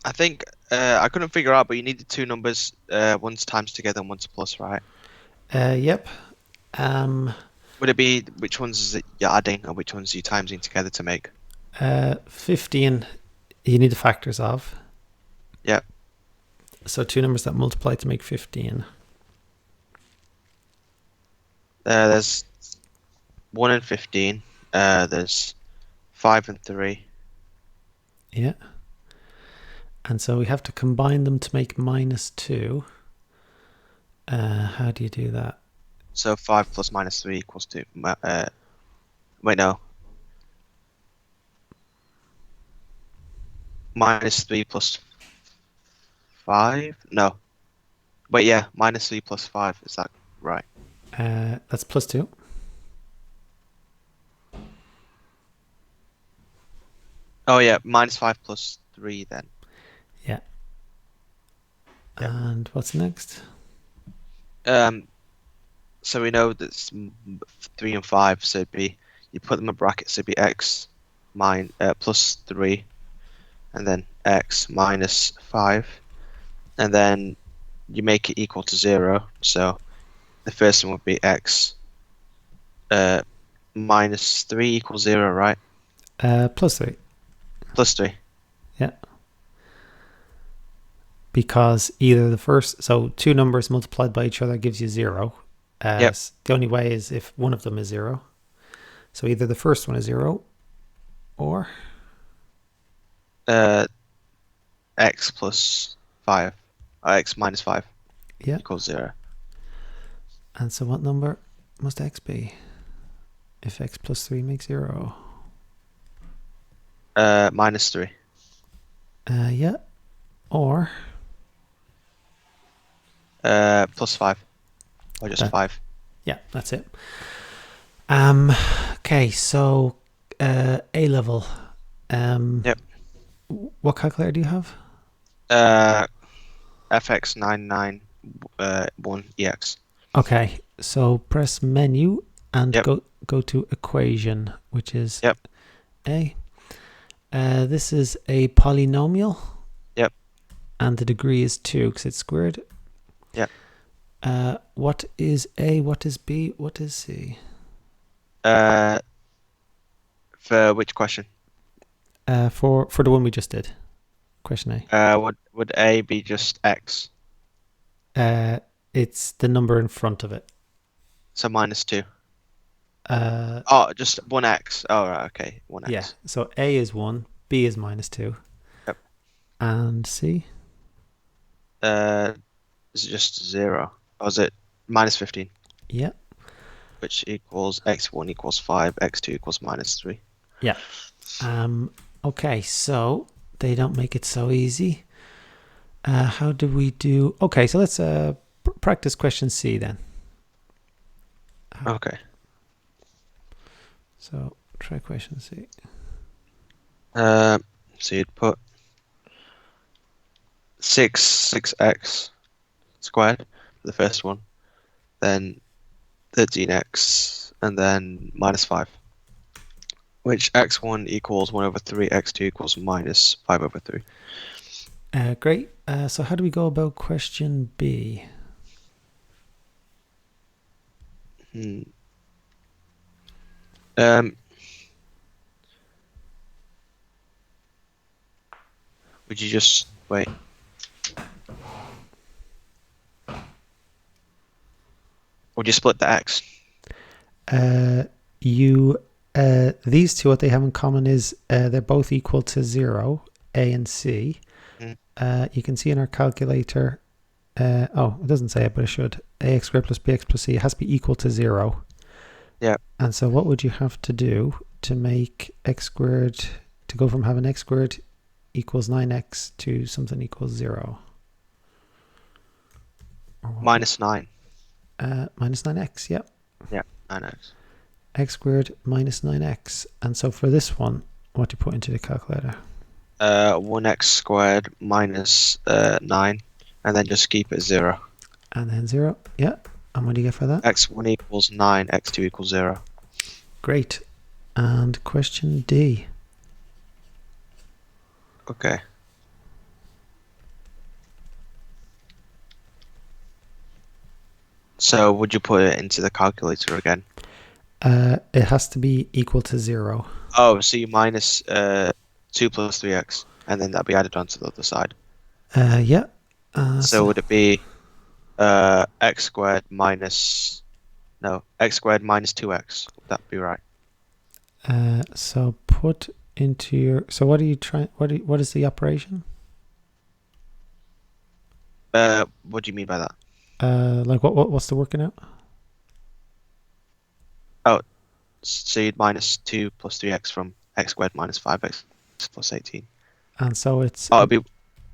I think I couldn't figure out, but you needed two numbers, one's times together and one's plus, right? Yep. Um, Would it be which ones is it you're adding and which ones are you timesing together to make? 15, you need the factors of. Yep. So two numbers that multiply to make 15. There's 1 and 15. There's 5 and 3. Yeah. And so we have to combine them to make -2. How do you do that? So 5 plus minus 3 equals 2. Wait, no. Minus 3 plus 5? No. Wait, yeah. Minus 3 plus 5. Is that right? That's +2. Oh, yeah. Minus 5 plus 3 then. Yeah. Yep. And what's next? So we know that's 3 and 5. So it'd be, you put them in brackets, so it'd be x plus 3. And then x minus 5. And then you make it equal to 0. So the first one would be x minus 3 equals 0, right? +3. Plus 3. Yeah. Because either the first, so two numbers multiplied by each other gives you 0. Yep. The only way is if one of them is 0. So either the first one is 0 or X plus 5. X minus 5 yeah. equals 0. And so what number must x be if x plus 3 makes 0? Minus 3. Yeah. Or Plus 5. Or just that. 5. Yeah, that's it. Okay, so A level. Yep. What calculator do you have? FX991EX. Okay, so press menu and Yep. go to equation, which is Yep. A. This is a polynomial. Yep. And the degree is 2 because it's squared. Yep. What is A? What is B? What is C? For which question? For the one we just did. Question Would A be just X? A. It's the number in front of it. So minus 2. Uh, Oh, just 1X. Oh, right. Okay. 1X. yeah. So A is 1, B is -2, Yep. and C. Is it just 0? Or is it minus 15? Yeah. Which equals x1 equals 5, x2 equals minus 3. Yeah. Okay, so they don't make it so easy. How do we do? Okay, so let's practice question C then. Okay. So try question C. So you'd put 6x squared for the first one, then 13x, and then minus 5. Which x1 equals 1 over 3, x2 equals minus 5 over 3. Great. So how do we go about question B? Would you just wait? Would you split the x? These two, what they have in common is they're both equal to 0, A and C. You can see in our calculator, oh, it doesn't say it, but it should. Ax squared plus bx plus c, it has to be equal to 0. Yeah. And so what would you have to do to make x squared, to go from having x squared equals 9x to something equals 0? Minus 9. Minus 9x, yep. Yeah, 9x. X squared minus 9x. And so for this one, what do you put into the calculator? 1x squared minus 9, and then just keep it 0. And then 0, yeah. And what do you get for that? x1 equals 9, x2 equals 0. Great. And question D. Okay. So would you put it into the calculator again? It has to be equal to 0. Oh, so you minus 2 plus 3x, and then that'll be added onto the other side. Yeah. So would it be x squared minus no x squared minus 2x? Would that be right? So put into your. So what are you trying? What is the operation? What do you mean by that? Like what's the working out? Oh, so you'd minus 2 plus 3x from x squared minus 5x plus 18. And so it's Oh, it'd be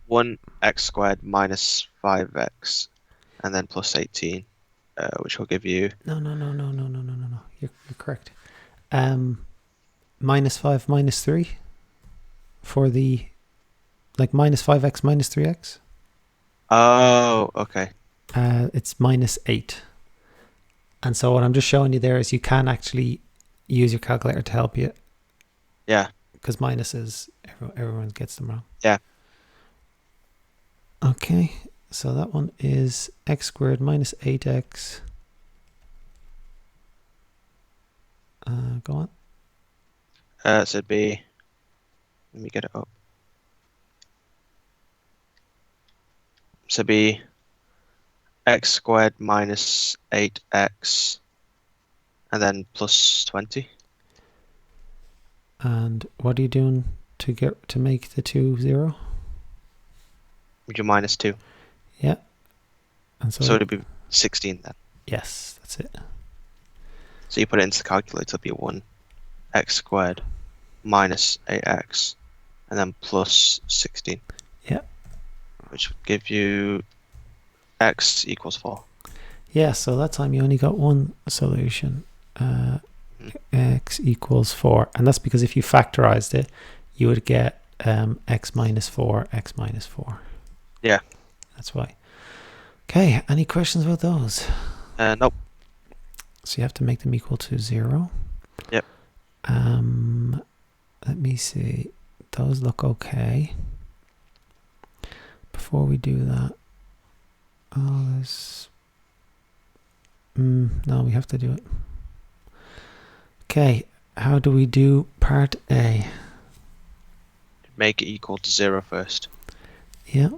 1x squared minus 5x and then plus 18, which will give you no. You're correct. Minus 5 minus 3 for the like minus 5x minus 3x. oh, okay. It's minus 8. And so what I'm just showing you there is you can actually use your calculator to help you. Yeah. Because minuses, everyone gets them wrong. Yeah. Okay, so that one is x squared minus 8x. Go on. So it'd be, let me get it up. So it'd be x squared minus 8x and then plus 20. And what are you doing to make the 2 0? Would you minus 2? Yeah. And so So it'd be 16 then. yes, that's it. So you put it into the calculator, it'd be 1x squared minus 8x and then plus 16. Yeah. Which would give you x equals 4. Yeah, so that time you only got one solution. X equals 4. And that's because if you factorized it, you would get x minus 4, x minus 4. Yeah. That's why. Okay, any questions about those? Nope. So you have to make them equal to 0. Yep. Let me see. Those look okay. Before we do that, there's... no, we have to do it. Okay, how do we do part A? Make it equal to 0 first. Yeah.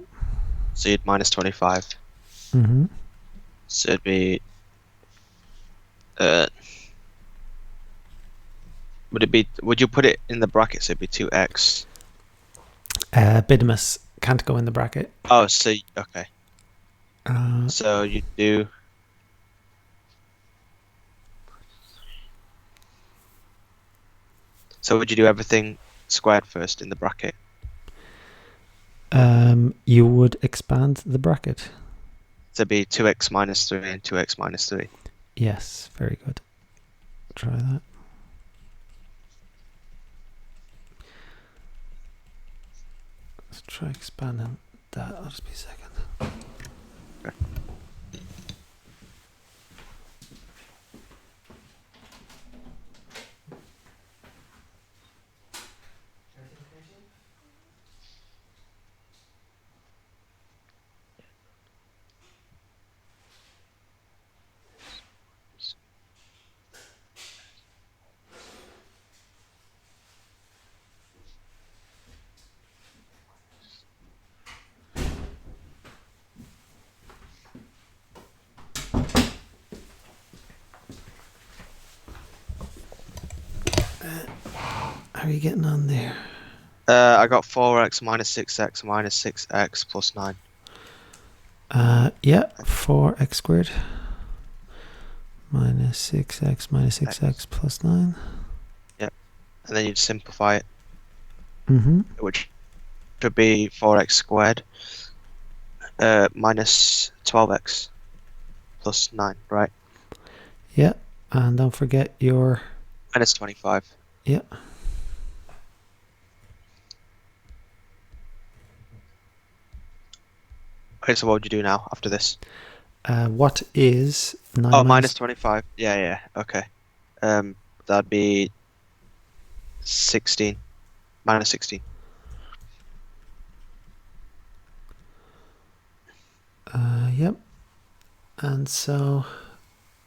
So you'd minus 25. Mm-hmm. So it'd be would you put it in the brackets? So it'd be 2x. Bidimus can't go in the bracket. Oh, so okay. Uh, So you do so would you do everything squared first in the bracket? you would expand the bracket. So it'd be 2x minus 3 and 2x minus 3. Yes, very good. Try that. Let's try expanding that. I'll just be a second. Okay. How are you getting on there? I got 4x minus 6x minus 6x plus 9. Yeah, 4x squared minus 6x minus 6x plus 9. Yep. And then you'd simplify it, Mm-hmm. which would be 4x squared minus 12x plus 9, right? Yeah, and don't forget your... Minus 25. Yeah. Okay, so what would you do now after this? What is 9 Oh, minus... minus 25. Yeah, okay. That'd be 16. Minus 16. Yep. And so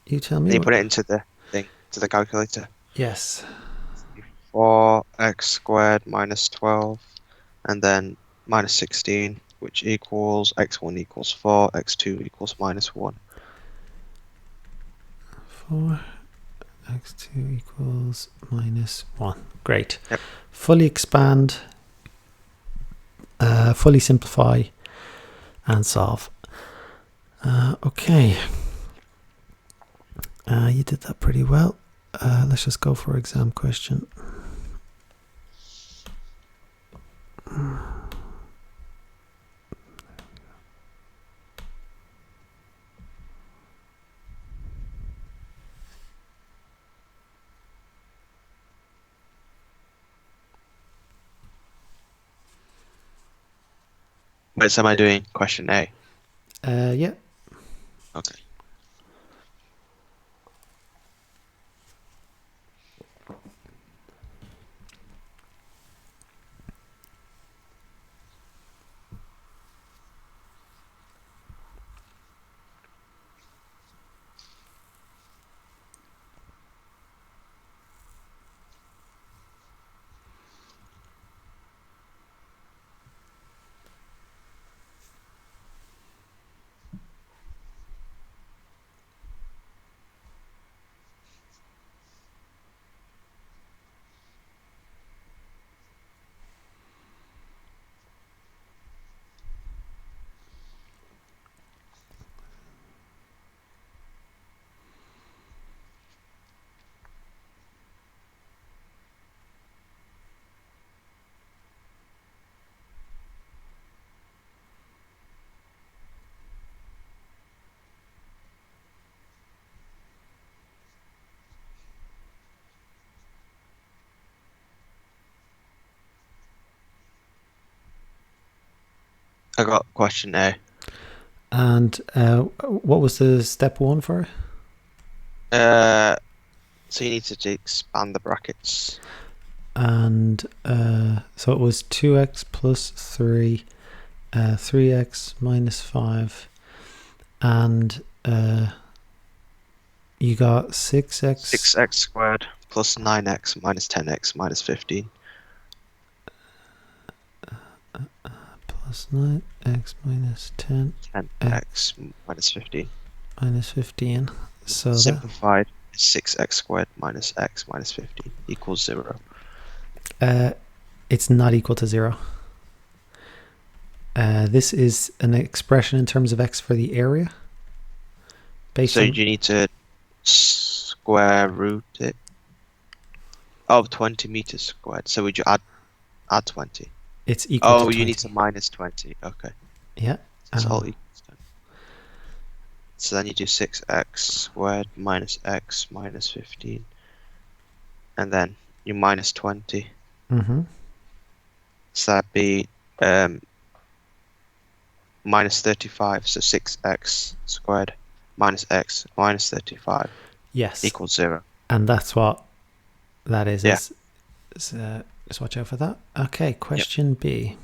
you tell me Then you what. put it into the thing, to the calculator. Yes. 4x squared minus 12, and then minus 16, which equals x1 equals 4, x2 equals minus 1. 4x2 equals minus 1. Great. Yep. Fully expand, fully simplify, and solve. Okay. You did that pretty well. Let's just go for exam question. Wait, so am I doing question A? Yeah. Okay. I got question A. And what was the step 1 for? So you need to expand the brackets. And so it was 2x plus 3, 3x minus 5, and you got 6x 6x squared plus 9x minus 10x minus 15. plus 9x minus 10x 10x minus 15. minus 15. So Simplified is 6x squared minus x minus 15 equals 0. It's not equal to 0. This is an expression in terms of x for the area. So you need to square root it of 20 meters squared. So would you add 20? It's equal to Oh, 20. you need to minus 20. Okay. Yeah. It's all equals 20. So then you do 6x squared minus x minus 15. And then you minus 20. Mm-hmm. So that'd be minus 35. So 6x squared minus x minus 35 Yes. equals 0. And that's what that is. Yeah. Just watch out for that. Okay, question B.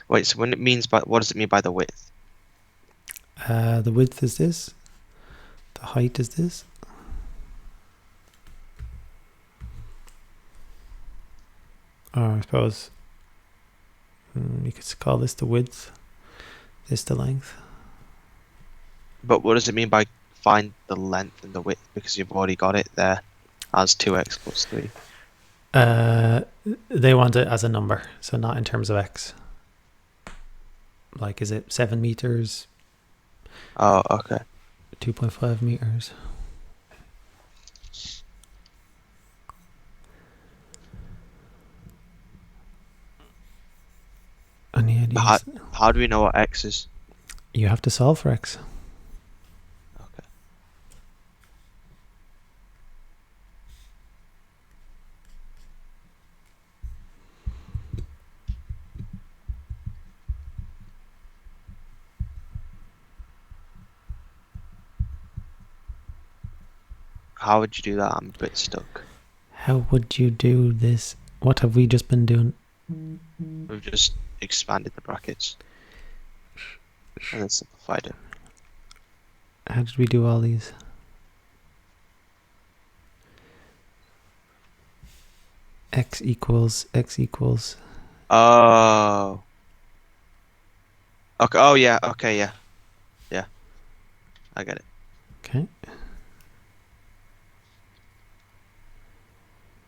Wait, so when it means by what does it mean by the width? The width is this. The height is this. Or I suppose you could call this the width. This the length. But what does it mean by find the length and the width? Because you've already got it there as 2x plus 3. They want it as a number, so not in terms of x. Like, is it 7 meters? Oh, okay. 2.5 meters. Any ideas? How do we know what x is? You have to solve for x. Okay. How would you do that? I'm a bit stuck. How would you do this? What have we just been doing? We've just expanded the brackets and then simplified it. How did we do all these? X equals. Oh. Okay. Oh yeah. Okay. Yeah. Yeah. I get it. Okay.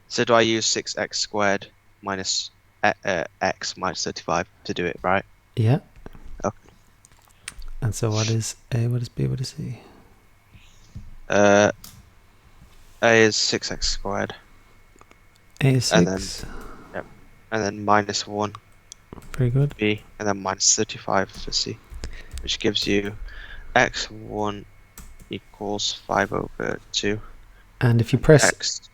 So do I use 6x squared minus x minus 35 to do it, right? Yeah. Okay. And so what is A? What is B? What is C? A is 6x squared. A is And then 6. yep. And then minus 1 Very good. B, and then minus 35 for C, which gives you x1 equals 5 over 2. And if you press X,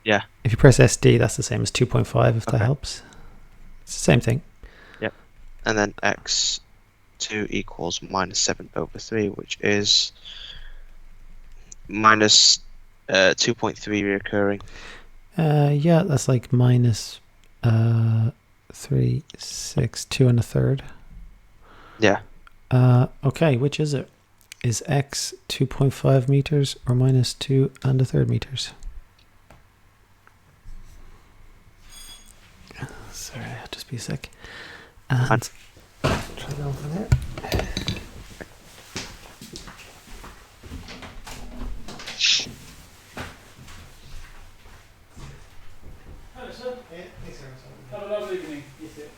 yeah, if you press SD, that's the same as 2.5 if that okay, helps. It's the same thing. yep. And then x2 equals minus 7 over 3, which is minus 2.3 reoccurring. Yeah, that's like minus 3, 6, 2 and a third. Yeah. Okay, which is it? Is X 2.5 meters or minus 2 and a third meters? Sorry, just be a sec. And try that over there. Hello, sir. Have a lovely evening. You too.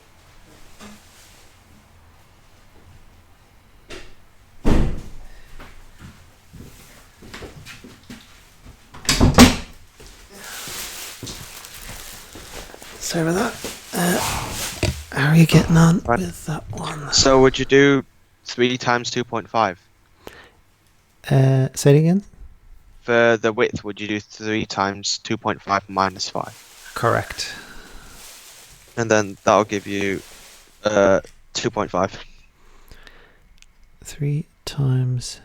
Sorry about that. How are you getting on Right. with that one? So would you do 3 times 2.5? Say it again? For the width, would you do 3 times 2.5 minus 5? Correct. And then that'll give you 2.5. 3 times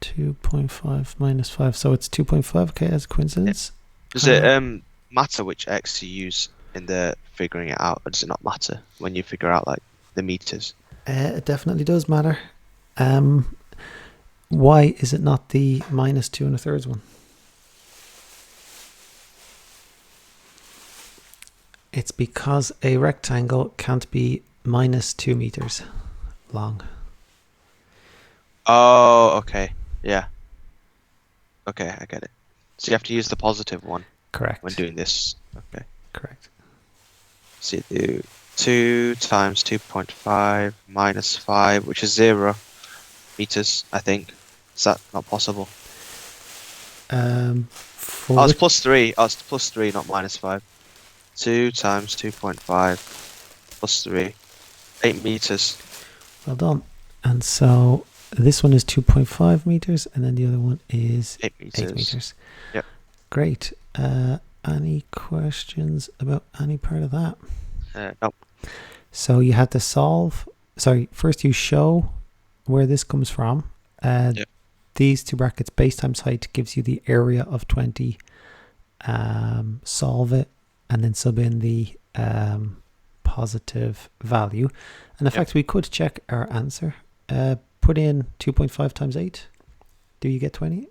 2.5 minus 5. So it's 2.5. Okay, that's a coincidence. Does it matter which x you use in the figuring it out, or does it not matter when you figure out like the meters? It definitely does matter. Why is it not the minus 2 and a thirds one? It's because a rectangle can't be minus 2 meters long. Oh, okay. Yeah. Okay, I get it. So you have to use the positive one Correct. when doing this. Okay. Correct. So you do 2 times 2.5 minus 5, which is 0 meters, I think. Is that not possible? For Oh, it's plus 3. Oh, it's plus 3, not minus 5. 2 times 2.5 plus 3. 8 meters. well done. And so this one is 2.5 meters, and then the other one is 8 meters. 8 meters. Yep. Great. Any questions about any part of that? Nope. So you had to solve. Sorry, first you show where this comes from. Yep. These two brackets, base times height, gives you the area of 20. Solve it, and then sub in the positive value. And in fact, we could check our answer. Put in 2.5 times 8. Do you get 20?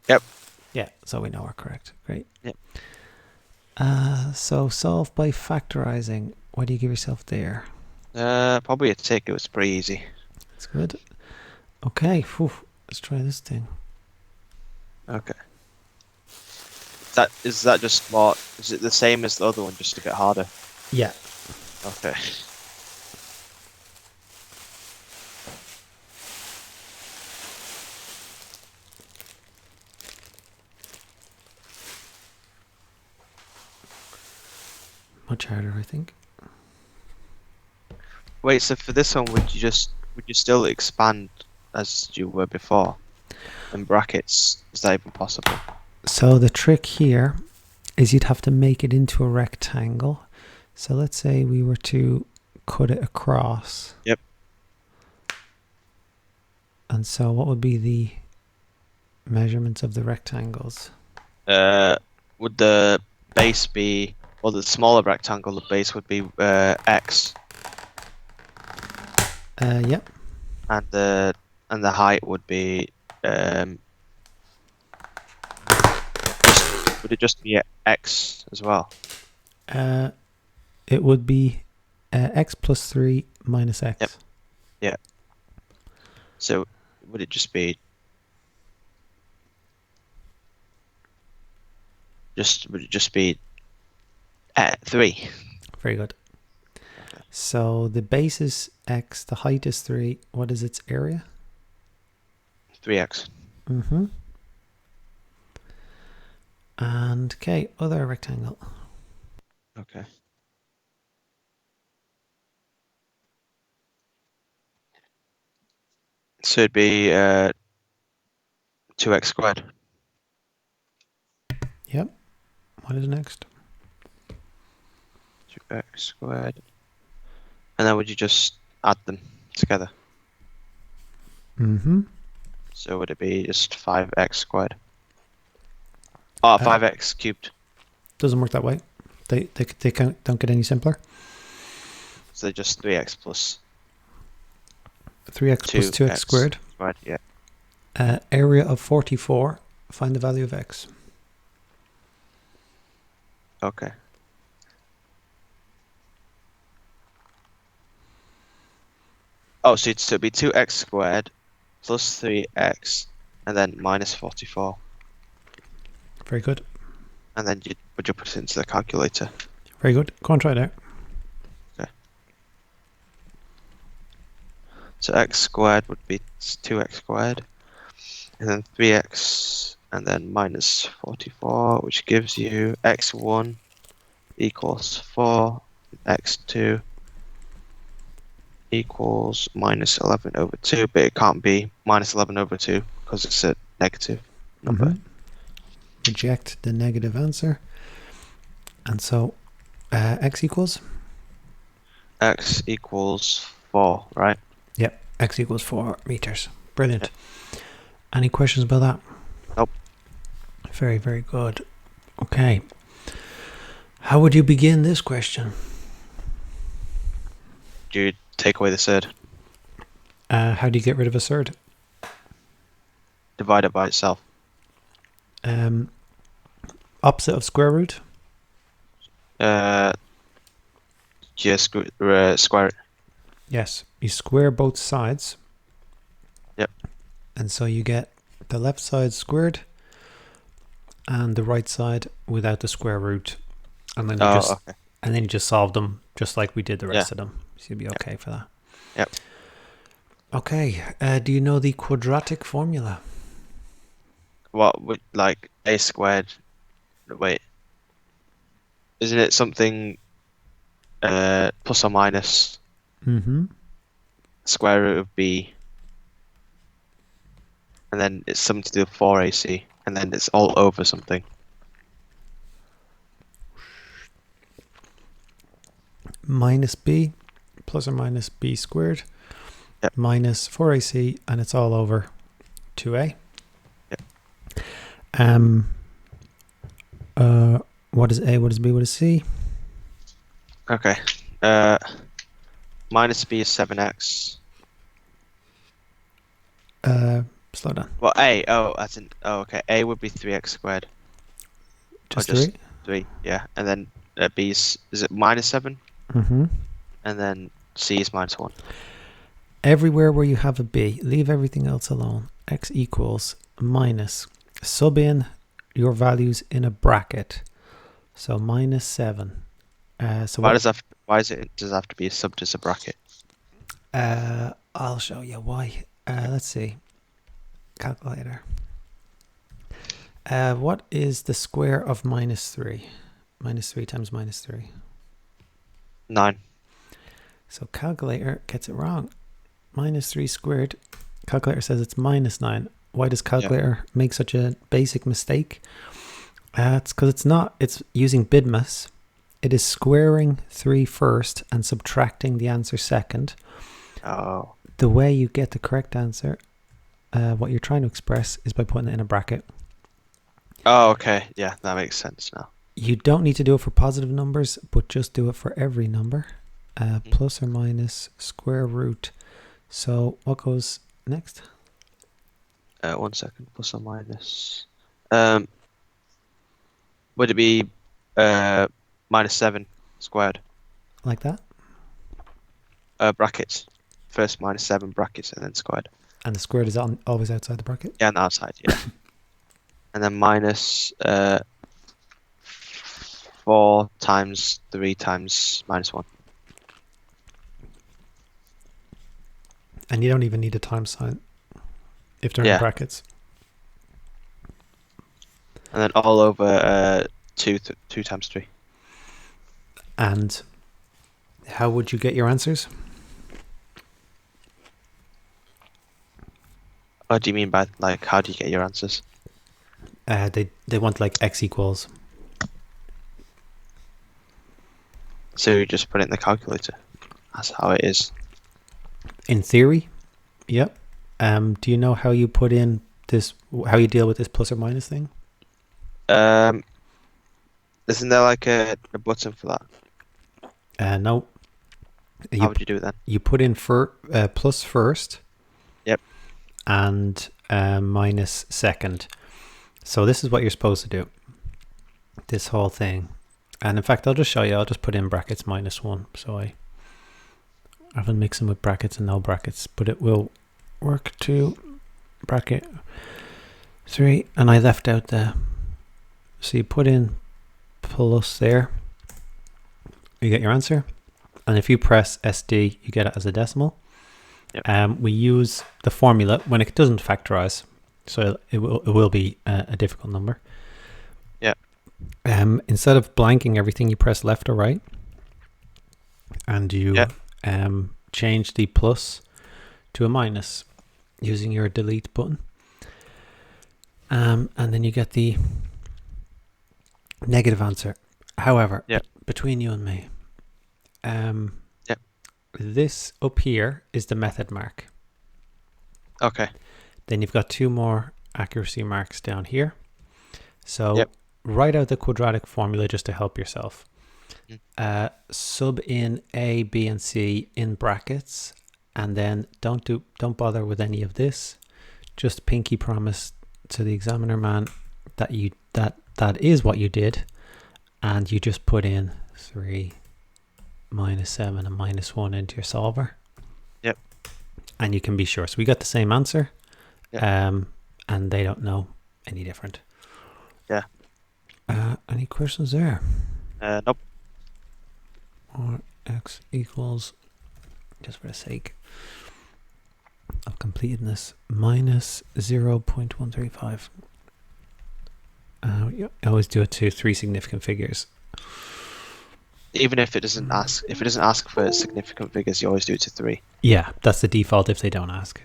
Yep. Yeah, so we know we're correct. Great. Yep. So solve by factorizing. What do you give yourself there? Probably a tick. It was pretty easy. That's good. Okay, whew, let's try this thing. Okay. Is that just more? Is it the same as the other one, just a bit harder? Yeah. Okay. Much harder, I think. Wait, so for this one, would you still expand as you were before in brackets? Is that even possible? So the trick here is you'd have to make it into a rectangle. So let's say we were to cut it across. Yep. And so what would be the Measurements of the rectangles. Would the base be, well, the smaller rectangle, the base would be x, Yep. and the height would be would it just be x as well? It would be x plus 3 minus x. Yep. Yeah. So would it just be would it just be 3? Very good. So the base is x, the height is 3. What is its area? 3x. Mm-hmm. And okay, other rectangle. Okay. So it'd be 2x squared. Yep. What is next? 2x squared. And then would you just add them together? Mm-hmm. So would it be just 5x squared? Oh, 5x cubed. Doesn't work that way. They don't get any simpler. So just 3x plus 3x plus 2x squared. Yeah. Area of 44. Find the value of x. Okay. Oh, so it'd be 2x squared plus 3x and then minus 44. Very good. And then would you put it into the calculator? Very good. Go on, try it out. Okay. So x squared would be 2x squared, and then 3x, and then minus 44, which gives you x1 equals 4, x2 equals minus 11 over 2, but it can't be minus 11 over 2 because it's a negative number. Mm-hmm. Reject the negative answer. And so x equals? X equals 4, right? Yep, x equals 4 meters. Brilliant. Yep. Any questions about that? Nope. Very, very good. Okay. How would you begin this question? Do you take away the third? How do you get rid of a third? Divide it by itself. Opposite of square root? Just square it. Yes, you square both sides. Yep. And so you get the left side squared and the right side without the square root. And then you just solve them just like we did the rest of them. So you'll be okay for that. Yep. Okay. Do you know the quadratic formula? What would, like, a squared? Wait, isn't it something plus or minus square root of b, and then it's something to do with 4ac, and then it's all over something? Minus b plus or minus b squared, yep, minus 4ac, and it's all over 2a. Yep. What is a, what is b, what is c? Okay. Minus b is 7x. Slow down. Well, okay. A would be 3x squared. Just 3? 3, yeah. And then b is it minus 7? Mm-hmm. And then c is minus 1. Everywhere where you have a b, leave everything else alone. X equals minus, sub in your values in a bracket. So minus 7. So why does it have to be subbed as a bracket? I'll show you why. Let's see. Calculator. What is the square of minus 3? Minus 3 times minus 3. 9. So calculator gets it wrong. Minus 3 squared. Calculator says it's minus 9. Why does calculator make such a basic mistake? It's because it's not. It's using BIDMAS. It is squaring 3 first and subtracting the answer second. Oh. The way you get the correct answer what you're trying to express is by putting it in a bracket. Oh, okay. Yeah, that makes sense now. You don't need to do it for positive numbers, but just do it for every number. Plus or minus square root. So what goes next? 1 second. Plus or minus. Would it be -7 squared? Like that? Brackets. First -7 brackets and then squared. And the squared is always outside the bracket? Yeah, on the outside, yeah. And then minus 4 times 3 times -1. And you don't even need a times sign if they're in brackets. And then all over 2 times 3. And how would you get your answers? What do you mean by, like, how do you get your answers? They want like x equals. So you just put it in the calculator. That's how it is. In theory, yep. Do you know how you put in this? How you deal with this plus or minus thing? Isn't there like a button for that? No. How would you do it then? You put in plus first. Yep. And minus second. So this is what you're supposed to do. This whole thing. And in fact, I'll just show you. I'll just put in brackets -1. So I haven't mixed them with brackets and no brackets, but it will work to bracket 3. And I left out the, so you put in plus there, you get your answer. And if you press SD, you get it as a decimal. Yep. We use the formula when it doesn't factorize, so it will be a difficult number. Yeah. Instead of blanking everything, you press left or right, and you change the plus to a minus using your delete button, and then you get the negative answer. However, between you and me, this up here is the method mark. Okay. Then you've got 2 more accuracy marks down here. So write out the quadratic formula just to help yourself. Sub in A, B, and C in brackets, and then don't bother with any of this. Just pinky promise to the examiner man that that is what you did, and you just put in 3 -7 and -1 into your solver. Yep. And you can be sure. So we got the same answer. Yep. And they don't know any different. Yeah. Any questions there? Nope. Or x equals, just for the sake of completeness, -0.135. I always do it to 3 significant figures. Even if it doesn't ask for significant figures, you always do it to 3. Yeah, that's the default if they don't ask.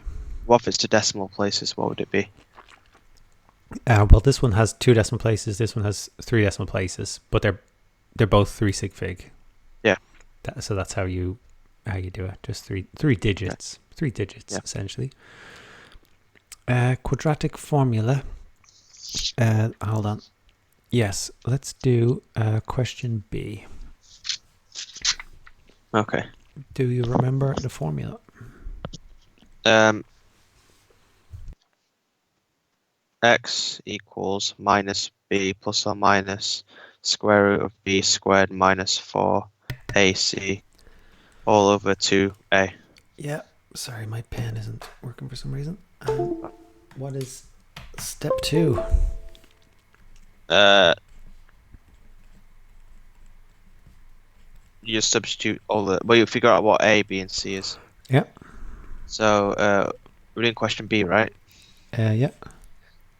What if it's to decimal places? What would it be? Well, this one has 2 decimal places. This one has 3 decimal places, but they're both 3 sig fig. Yeah. So that's how you do it. Just three digits. 3 digits essentially. Quadratic formula. Hold on. Yes, let's do question B. Okay. Do you remember the formula? X equals -b plus or minus square root of b squared minus 4ac all over 2a. Yeah. Sorry, my pen isn't working for some reason. What is step 2? You just substitute you figure out what a, b, and c is. Yeah. So we're doing question B, right? Yeah.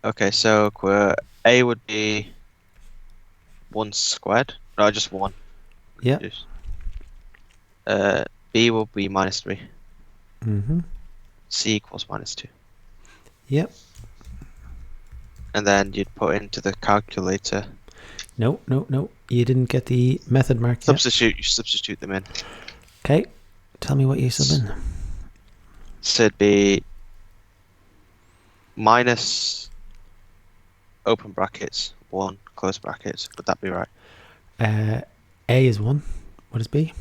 Okay, so a would be 1 squared. No, just 1. Yeah. B will be -3. Mm-hmm. C equals -2. Yep. And then you'd put into the calculator. No. You didn't get the method mark yet. You substitute them in. Okay. Tell me what you sub in. So it'd be minus open brackets 1 close brackets. Would that be right? A is 1. What is B?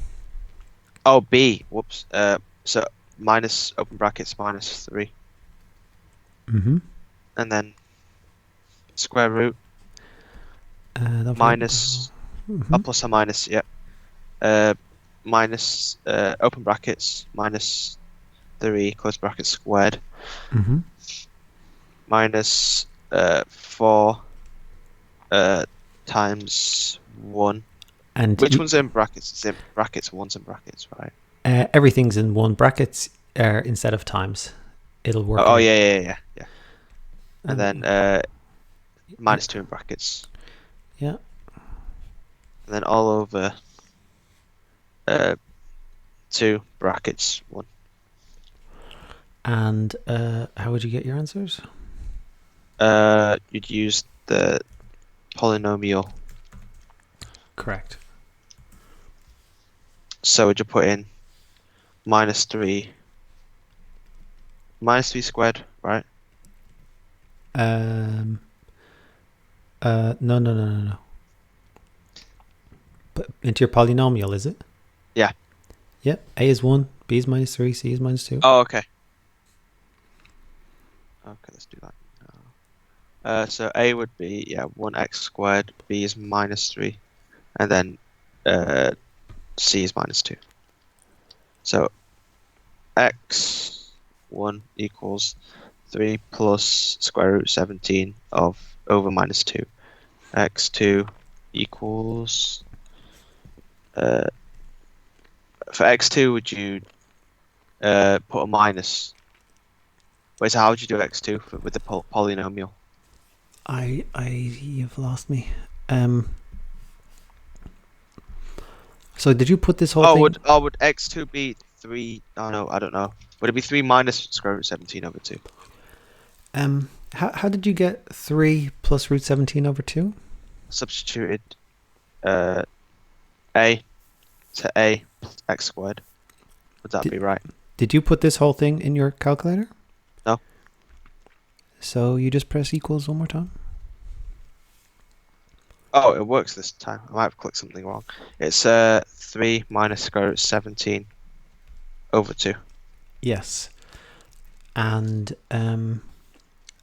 Oh, B. Whoops. So minus open brackets minus 3, Mm-hmm. and then square root Don't forget minus Mhm. plus or minus. Yep. Minus open brackets minus 3 close brackets squared Mhm. minus 4 times 1. And Which one's in brackets? It's in brackets. One's in brackets, right? everything's in 1 brackets instead of times. It'll work. Oh, yeah. And And then minus 2 in brackets. yeah. And then all over 2 brackets 1. And how would you get your answers? You'd use the polynomial. Correct. So would you put in minus 3 squared, right? No. But into your polynomial, is it? Yeah. Yep. A is 1, B is minus 3, C is minus 2. Oh, okay. Okay, let's do that now. So A would be 1x squared, B is minus 3, and then C is minus 2. So x1 equals 3 plus square root 17 over minus 2. x2 equals for x2 would you put a minus? Wait, so how would you do x2 with the polynomial? You've lost me. So did you put this whole thing? Would x2 be 3? Oh no, I don't know. Would it be 3 minus square root 17 over 2? How did you get 3 plus root 17 over 2? Substituted a to a plus x squared. Would that be right? Did you put this whole thing in your calculator? No. So you just press equals one more time? Oh, it works this time. I might have clicked something wrong. It's 3 minus square root 17 over 2. Yes. And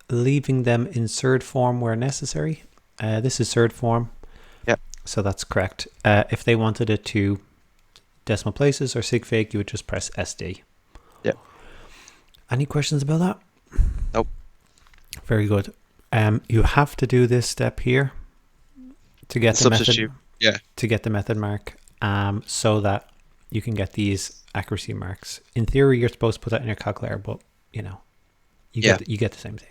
leaving them in surd form where necessary. This is surd form. Yep. So that's correct. If they wanted it to decimal places or sig fig, you would just press SD. Yep. Any questions about that? Nope. Very good. You have to do this step here to get the Substitute. method. Yeah. To get the method mark, so that you can get these accuracy marks. In theory, you're supposed to put that in your calculator, but you know, you get the same thing.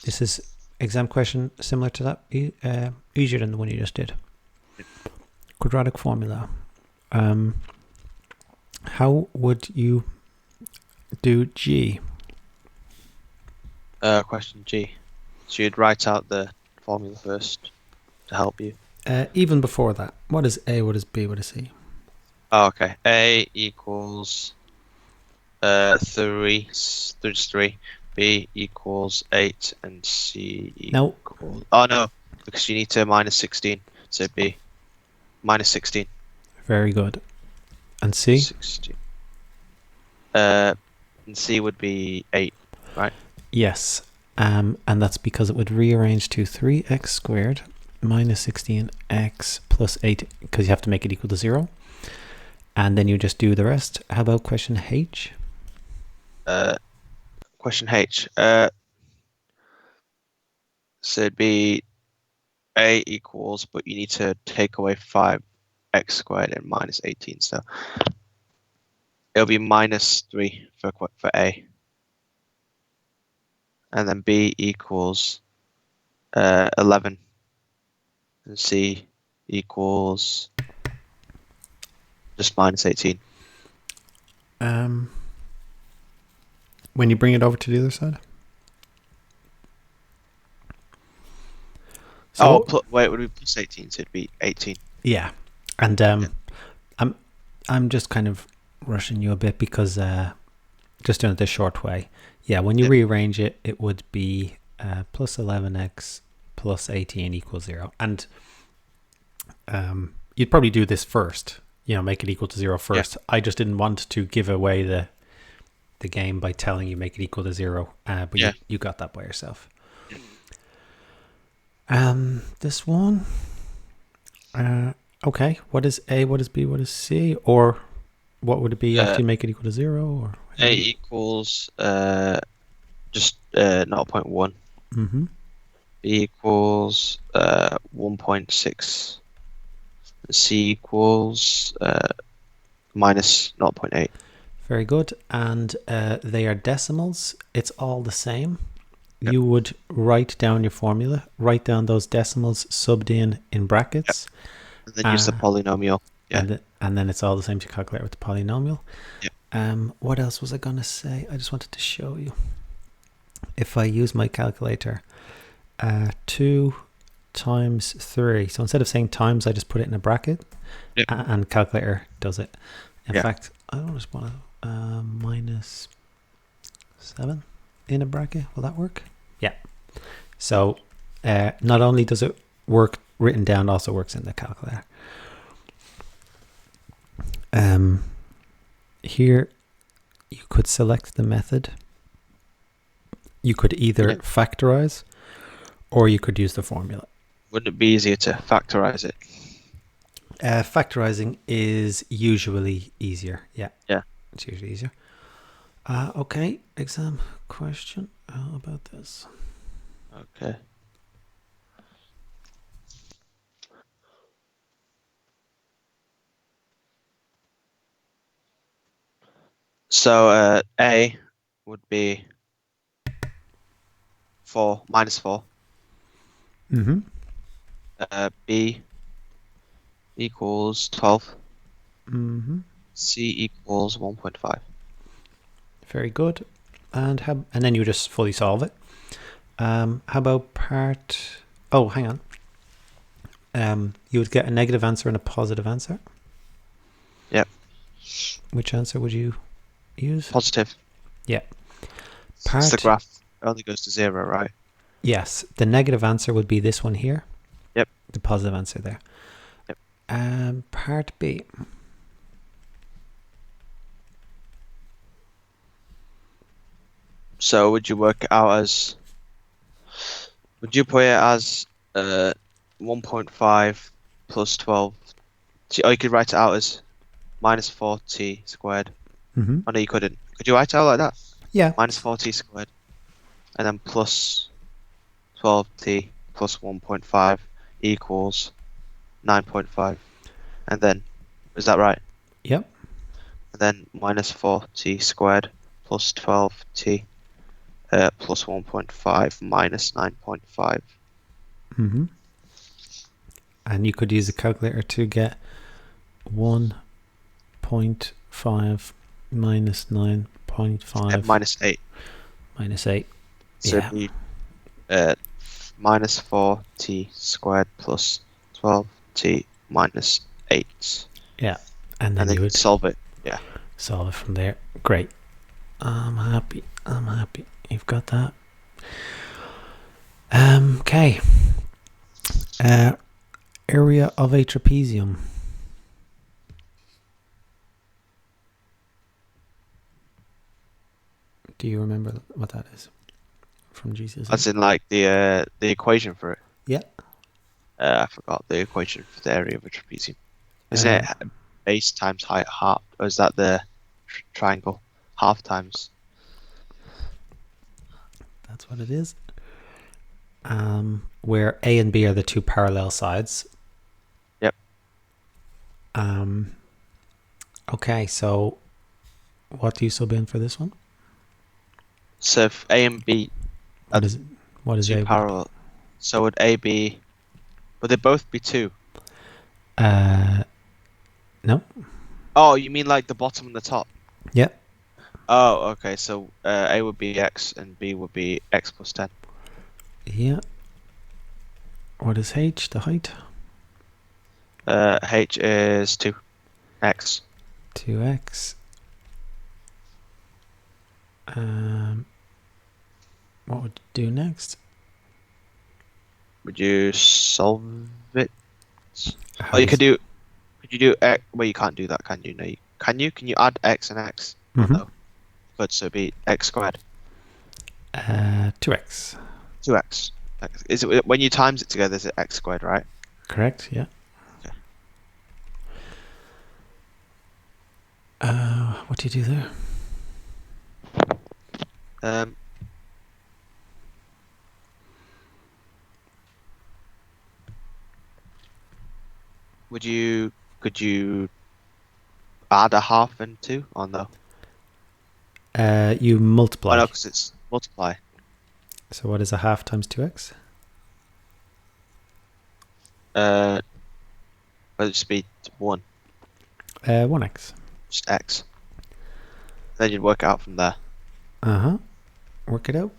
This is exam question similar to that, easier than the one you just did. Quadratic formula. How would you do G? Question G. So you'd write out the formula first to help you. Even before that, what is A? What is B? What is C? Oh, okay. A equals 3. There's 3. B equals 8, and C No. equals... Oh no, because you need to minus 16. So B minus 16. Very good. And C? 16. And C would be 8, right? Yes. And that's because it would rearrange to 3x squared minus 16x plus 8, because you have to make it equal to 0. And then you just do the rest. How about question H? Question H. So it'd be A equals, but you need to take away 5x squared and minus 18. So it'll be minus 3 for A. And then B equals 11. And C equals just minus 18. When you bring it over to the other side? So, Wait, it would be plus 18, so it'd be 18. Yeah. And I'm just kind of rushing you a bit because just doing it the short way. Yeah, when you rearrange it, it would be plus 11x plus 18 equals 0. And you'd probably do this first, make it equal to 0 first. I just didn't want to give away the game by telling you make it equal to 0, but you got that by yourself. This one, okay, what is A, what is B, what is C, or what would it be after you make it equal to 0? Or A equals just 0.1. B equals 1.6. C equals minus 0.8. Very good. And they are decimals. It's all the same. You would write down your formula, write down those decimals subbed in brackets. And then use the polynomial. And then it's all the same to calculate with the polynomial. What else was I going to say? I just wanted to show you. If I use my calculator, 2 times 3. So instead of saying times, I just put it in a bracket, and calculator does it. In fact, I don't just want to minus 7 in a bracket. Will that work? Yeah. So not only does it work written down, also works in the calculator. Here you could select the method. You could either factorize, or you could use the formula. Wouldn't it be easier to factorize it? Factorizing is usually easier. Yeah. It's usually easier. Okay, exam question. How about this? Okay. So A would be 4 minus 4. B equals 12. C equals 1.5. Very good. And then you just fully solve it. How about part? Oh, hang on. You would get a negative answer and a positive answer. Yep. Which answer would you use? Positive. Yeah. Since the graph only goes to 0, right? Yes. The negative answer would be this one here. Yep. The positive answer there. Yep. Part B. So would you work it out as? Would you put it as 1.5 plus 12? Or you could write it out as minus 4t squared. Oh no, you couldn't. Could you write it out like that? Yeah. Minus 4t squared, and then plus 12t plus 1.5 equals 9.5, and then is that right? Yep. And then minus 4t squared plus 12t plus 1.5 minus 9.5. And you could use a calculator to get 1.5 minus 9.5 minus 8. Minus 8. So it'd be minus 4t squared plus 12t minus 8. Yeah. And then you would solve it. Yeah. Solve it from there. Great. I'm happy. You've got that. Okay. Area of a trapezium. Do you remember what that is from GCSE? As in like the equation for it. Yeah. I forgot the equation for the area of a trapezium. Isn't it base times height half? Or is that the triangle? Half times. That's what it is. Where A and B are the two parallel sides. Yep. Okay, so what do you sub in for this one? So if A and B What is two A? parallel, so would A be? Would they both be 2? No. Oh, you mean like the bottom and the top? Yep. Oh, okay. So A would be x and B would be x plus 10. Yeah. What is H, the height? H is 2x. 2x. What would you do next? Would you solve it? How Oh, you do could do. Could you do X? Well, you can't do that, can you? No, can you? Can you add X and X? Oh, no. Good, so it'd be X squared. 2x. 2X. Is it when you times it together? Is it X squared, right? Correct. Yeah. Okay. What do you do there? Could you add a half and 2 or no? You multiply. Oh no, because it's multiply. So what is a half times 2x? It'll just be 1. 1x. Just X. Then you'd work it out from there. Work it out.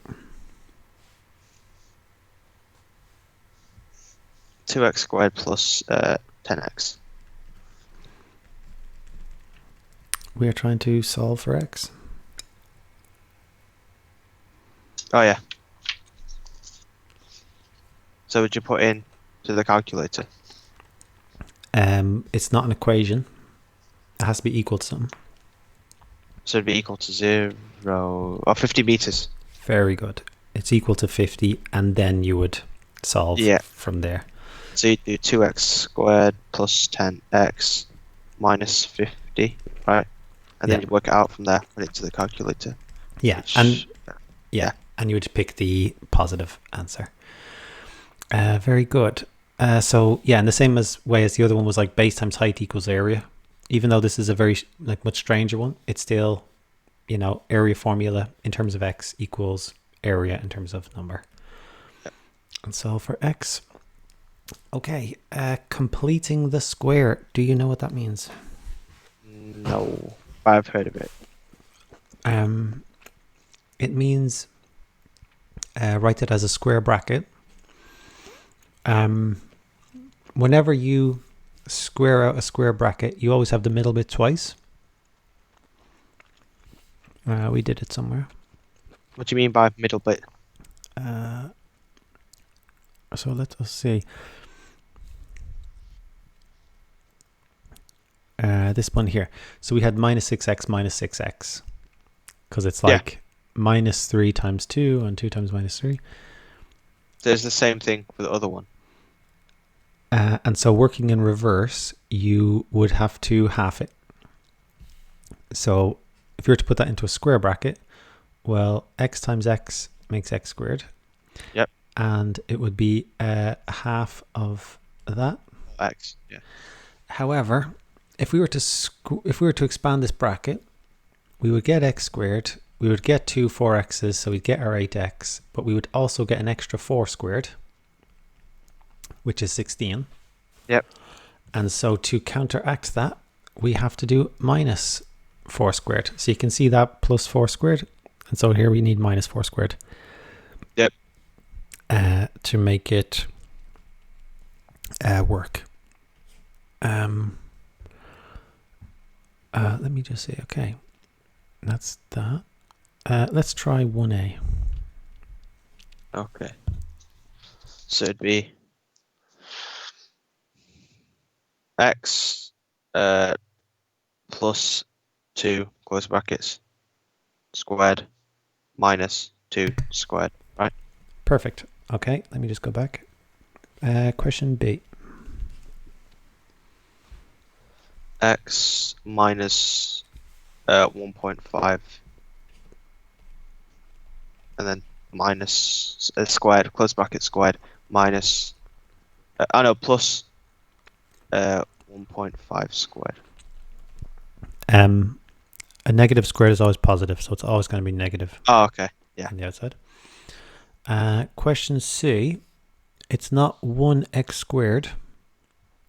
2x squared plus 10x. We are trying to solve for x. Oh yeah. So would you put in to the calculator? It's not an equation. It has to be equal to something. So it'd be equal to 0 or 50 meters. Very good. It's equal to 50, and then you would solve from there. So you do 2x squared plus 10x minus 50, right? And then you work it out from there, put it to the calculator. Yeah, and you would pick the positive answer. Very good. So yeah, in the same way as the other one was like base times height equals area. Even though this is a very much stranger one, it's still, area formula in terms of x equals area in terms of number. Yep. And so for x, okay, completing the square. Do you know what that means? No, I've heard of it. It means write it as a square bracket. Whenever you square out a square bracket, you always have the middle bit twice. We did it somewhere. What do you mean by middle bit? So let us see. This one here. So we had minus 6x minus 6x. Because it's like minus 3 times 2 and 2 times minus 3. There's the same thing for the other one. And so working in reverse, you would have to half it. So if you were to put that into a square bracket, well, x times x makes x squared. Yep. And it would be half of that. X, yeah. However, if we were to expand this bracket, we would get x squared. We would get 2 4x's, so we'd get our 8x, but we would also get an extra 4 squared, which is 16. Yep. And so to counteract that, we have to do minus 4 squared. So you can see that plus 4 squared. And so here we need minus 4 squared. Yep. To make it work. Let me just say, okay, that's that. Let's try 1a. Okay. So it'd be x plus 2 close brackets squared minus 2 squared, right? Perfect. Okay, let me just go back. Question B. X minus 1.5 and then minus squared, close bracket squared, minus plus 1.5 squared. A negative squared is always positive, so it's always going to be negative. Oh, okay. Yeah. On the outside. Question C. It's not 1x squared.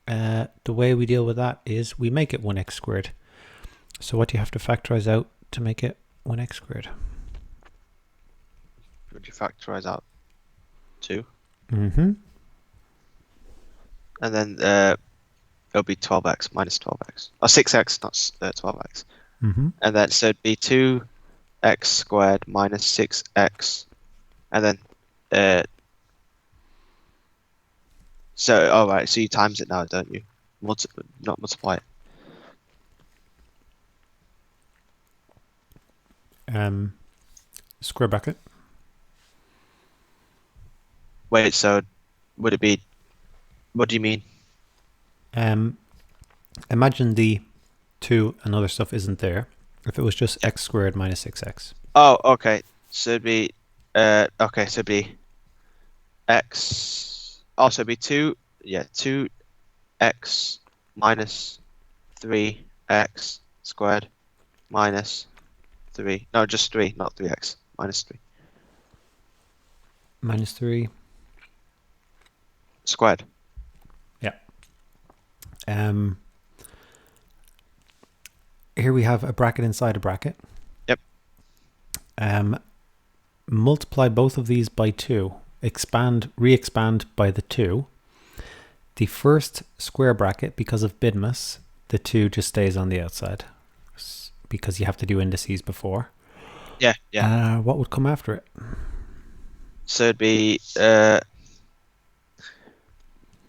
The way we deal with that is we make it 1x squared. So what do you have to factorize out to make it 1x squared? Would you factorize out 2? Mm-hmm. And then it'll be 12x minus 12x. Or 6x, not 12x. Mm-hmm. And then so it'd be 2 x squared minus 6x, and then so alright, so you times it now, don't you? Not multiply it. Square bracket. Wait, so would it be? What do you mean? Imagine the 2 and other stuff isn't there. If it was just x squared minus 6x. Oh, okay. So it'd be okay, so it'd be x. Oh, so it'd be 2x minus 3x squared minus 3. No, just 3, not 3x. Minus 3 Minus 3. squared. Yeah. Here we have a bracket inside a bracket. Yep. Multiply both of these by 2. Re-expand by the 2. The first square bracket, because of bidmus, the 2 just stays on the outside because you have to do indices before. Yeah, yeah. What would come after it? So it'd be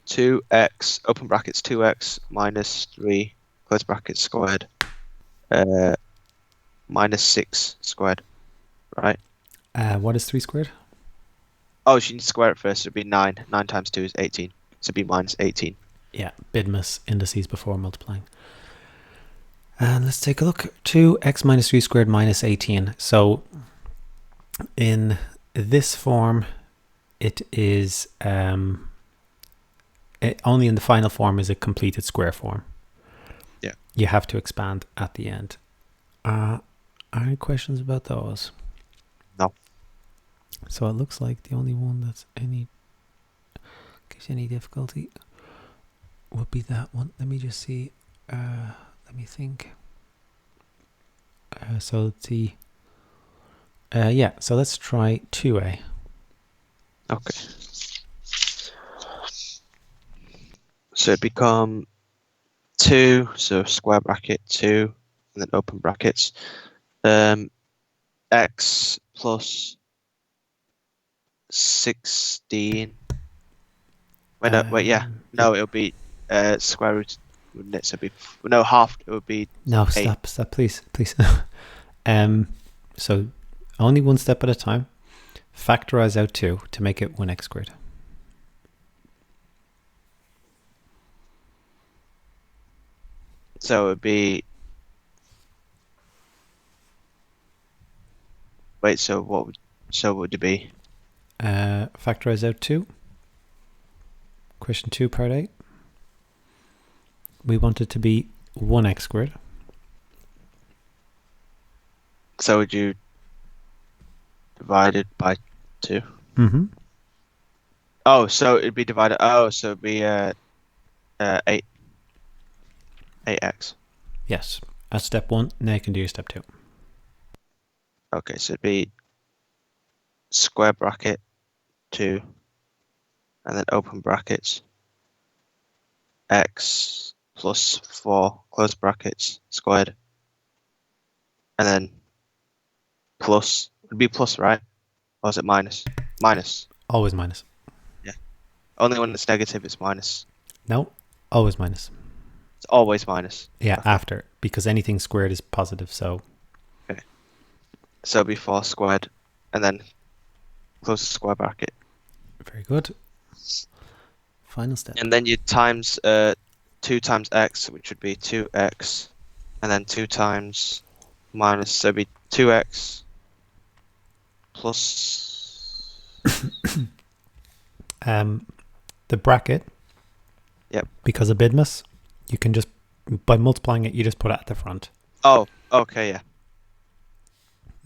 2x, open brackets, 2x minus 3, close brackets squared, minus 6 squared, right? What is 3 squared? Oh, you need to square it first. It'd be 9. 9 times 2 is 18. So it'd be minus 18. Yeah, bidmus, indices before multiplying. And let's take a look. 2x minus 3 squared minus 18. So in this form, it is only in the final form is a completed square form. Yeah. You have to expand at the end. Are any questions about those? No. So it looks like the only one that's gives you any difficulty would be that one. Let me just see. Let me think. So the yeah. So let's try 2a. Okay. So it become 2, so square bracket 2, and then open brackets. X plus 16. Wait, no, wait, yeah. No, it'll be square root, wouldn't it? So it'd be no half. It would be No, 8. stop, please. So only one step at a time. Factorize out 2 to make it 1x squared. So it would be. Wait, so what would it be? Factorize out 2. Question 2, part 8. We want it to be 1x squared. So would you divide it by 2? Mm-hmm. Oh, so it'd be divided. Oh, so it'd be 8. 8x. Yes. That's step 1. Now you can do your step 2. Okay, so it'd be square bracket 2, and then open brackets x plus 4 close brackets squared, and then plus. It'd be plus, right? Or is it minus? Minus. Always minus. Yeah. Only when it's negative, it's minus. No, always minus. It's always minus. Yeah, Okay. after, because anything squared is positive. So Okay. So it'd be 4 squared, and then close the square bracket. very good. Final step. And then you times 2 times x, which would be 2x, and then 2 times minus, so it'd be 2x plus. The bracket. Yep. Because of bidmus, you can just, by multiplying it, you just put it at the front. Oh, okay, yeah.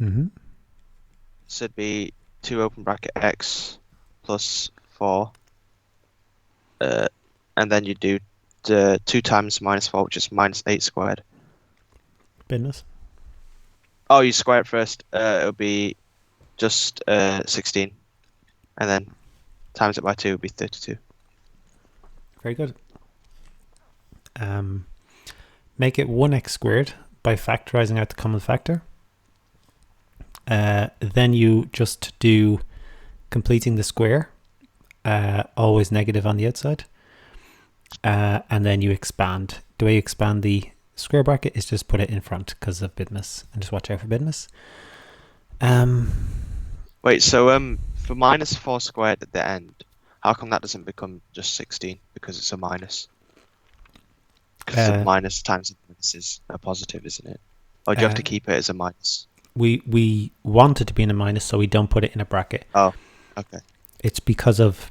Mm-hmm. So it'd be 2 open bracket x plus 4. And then you do the 2 times minus 4, which is minus 8 squared. Bidmus. Oh, you square it first. It'll be just 16. And then times it by 2 would be 32. Very good. Make it 1x squared by factorizing out the common factor. Then you just do completing the square, always negative on the outside, and then you expand. The way you expand the square bracket is just put it in front because of bidness, and just watch out for bidness. Wait, so for minus 4 squared at the end, how come that doesn't become just 16? Because it's a minus. Because a minus times a minus is a positive, isn't it? Or do you have to keep it as a minus? We want it to be in a minus, so we don't put it in a bracket. Oh, okay. It's because of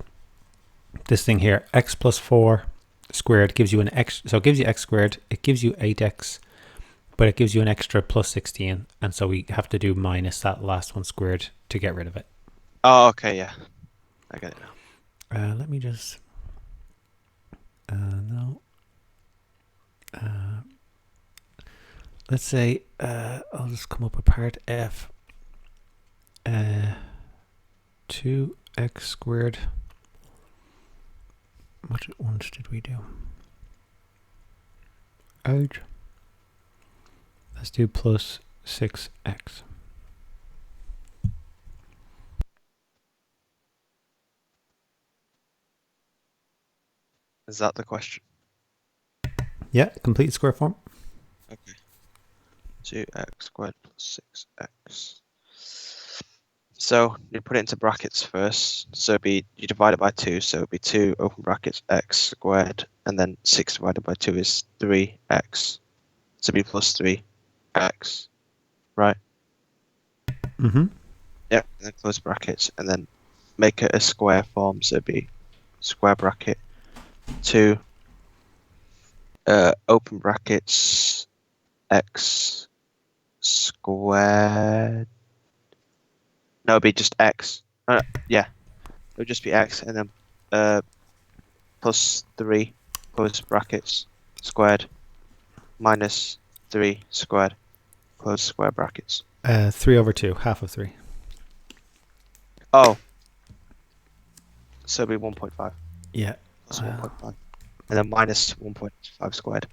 this thing here. X plus 4 squared gives you an x, so it gives you x squared. It gives you 8x, but it gives you an extra plus 16, and so we have to do minus that last one squared to get rid of it. Oh, okay, yeah. I get it now. Let me just... no. Let's say I'll just come up with part f. 2x squared. Which ones did we do? Ouch. Let's do plus 6x. Is that the question? Yeah, complete square form. Okay. 2x squared plus 6x. So you put it into brackets first. So you divide it by 2. So it'll be 2 open brackets x squared, and then 6 divided by 2 is 3x. So it'll be plus 3x, right? Mm-hmm. Yeah. And then close brackets, and then make it a square form. So it'll be square bracket 2 open brackets x squared. No, it'd be just x. Yeah, it would just be x, and then plus 3 close brackets squared minus 3 squared close square brackets. 3 over 2, half of 3. Oh, so it'd be 1.5. Yeah. Plus 1.5, and then minus 1.5 squared.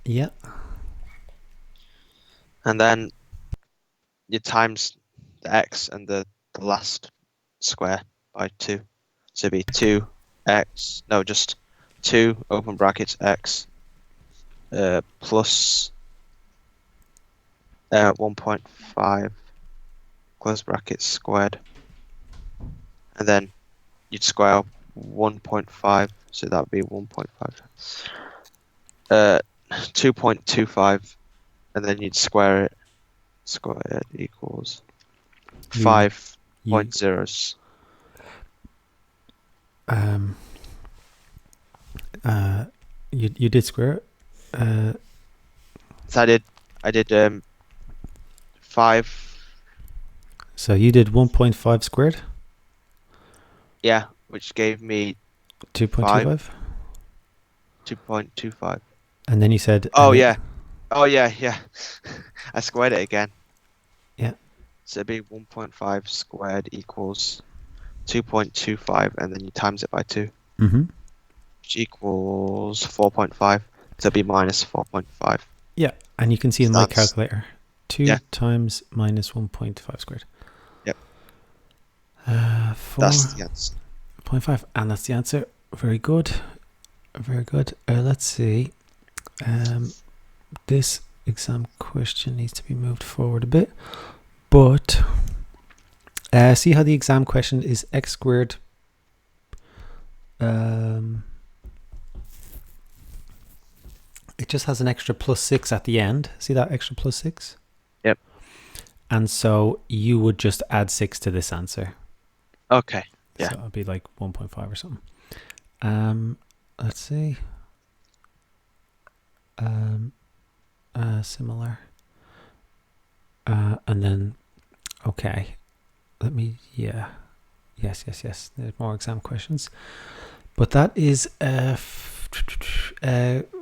Yeah. And then you times the x and the last square by 2. So it'd be 2x, no, just 2 open brackets x plus 1.5 close brackets squared. And then you'd square 1.5, so that would be 1.5. 2.25, and then you'd square it. Squared equals 5.0s. You did square it. So I did 5. So you did 1.5 squared. Yeah, which gave me 2.25. 2.25. And then you said. Oh yeah. Oh yeah. I squared it again. Yeah. So it'd be 1.5 squared equals 2.25, and then you times it by 2. Mm-hmm. Which equals 4.5. So it'd be minus 4.5. Yeah, and you can see in my calculator, 2 times minus 1.5 squared. Yep. 4. That's the answer. 0.5, and that's the answer. Very good. Very good. Let's see. This exam question needs to be moved forward a bit. But see how the exam question is x squared. It just has an extra plus 6 at the end. See that extra plus 6? Yep. And so you would just add 6 to this answer. Okay. Yeah. So it would be like 1.5 or something. Let's see. Similar. And then, okay. Let me, yeah. Yes. There's more exam questions. But that is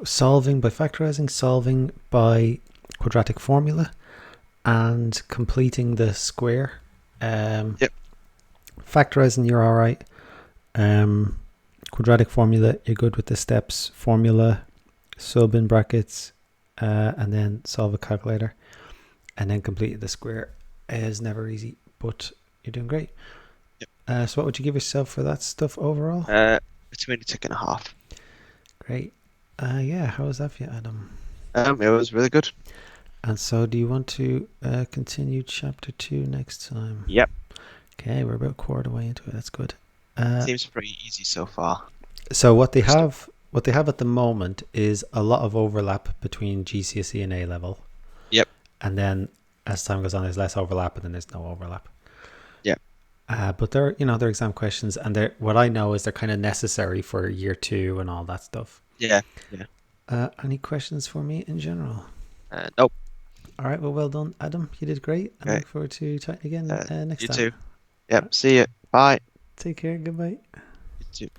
solving by factorizing, solving by quadratic formula, and completing the square. Yep. Factorizing, you're all right. Quadratic formula, you're good with the steps. Formula, sub in brackets, and then solve a calculator. and then completed the square. Is never easy, but you're doing great. Yep. So what would you give yourself for that stuff overall? Between a tick and a half. Great. Yeah, how was that for you, Adam? It was really good. And so do you want to continue chapter 2 next time? Yep. Okay, we're about a quarter way into it. That's good. Seems pretty easy so far. So what they have at the moment is a lot of overlap between GCSE and A level. Yep. And then as time goes on, there's less overlap, and then there's no overlap. Yep. But they're exam questions, and they're, what I know is they're kind of necessary for year 2 and all that stuff. Yeah. Any questions for me in general? Nope. All right, well done, Adam. You did great. I look forward to talking again next You time. too. Yep. See you. Bye. Take care. Goodbye. You too.